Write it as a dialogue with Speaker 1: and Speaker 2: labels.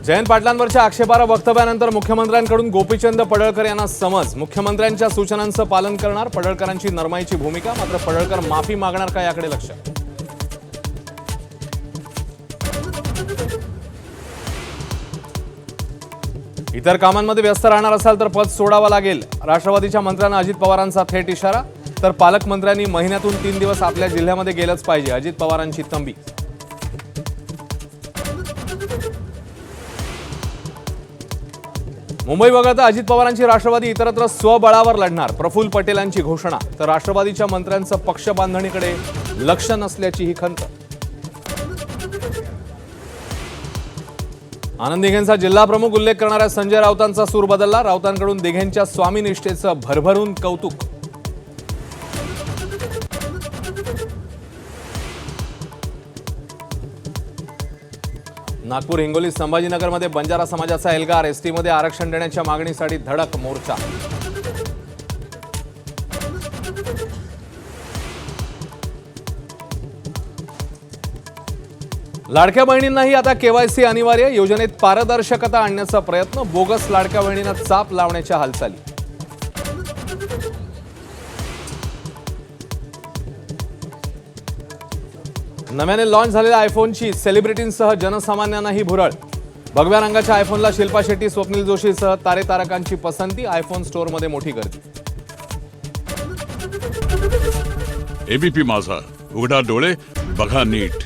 Speaker 1: जयंत पाटलांवरच्या आक्षेपार्ह वक्तव्यानंतर मुख्यमंत्र्यांकडून गोपीचंद पडळकर यांना समज। मुख्यमंत्र्यांच्या सूचनांचं पालन करणार पडळकरांची नरमाईची भूमिका। मात्र पडळकर माफी मागणार का याकडे लक्ष। इतर कामांमध्ये व्यस्त राहणार असाल तर पद सोडावं लागेल। राष्ट्रवादीच्या मंत्र्यांना अजित पवारांचा थेट इशारा। तर पालकमंत्र्यांनी महिन्यातून 3 दिवस आपल्या जिल्ह्यामध्ये गेलंच पाहिजे, अजित पवारांची तंबी। मुंबई वगळता अजित पवारांची राष्ट्रवादी इतरत्र स्वबळावर लढणार, प्रफुल्ल पटेलांची घोषणा। तर राष्ट्रवादीच्या मंत्र्यांचं पक्ष बांधणीकडे लक्ष नसल्याची ही खंत। आनंद दिघेंचा जिल्हा प्रमुख उल्लेख करणाऱ्या संजय राऊतांचा सूर बदलला। राऊतांकडून दिघेंच्या स्वामीनिष्ठेचं भरभरून कौतुक। नागपूर, हिंगोली, संभाजीनगरमध्ये बंजारा समाजाचा एल्गार। एसटीमध्ये आरक्षण देण्याच्या मागणीसाठी धडक मोर्चा। लाडक्या बहिणींनाही आता केवायसी अनिवार्य। योजनेत पारदर्शकता आणण्याचा प्रयत्न। बोगस लाडक्या बहिणींना चाप लावण्याच्या हालचाली। नव्याने लॉन्च झालेल्या आयफोनची सेलिब्रिटींसह जनसामान्यांनाही भुरळ। भगव्या रंगाच्या आयफोनला शिल्पा शेट्टी, स्वप्नील जोशीसह तारेतारकांची पसंती। आयफोन स्टोअरमध्ये मोठी गर्दी।
Speaker 2: एबीपी माझा, उघडा डोळे बघा नीट।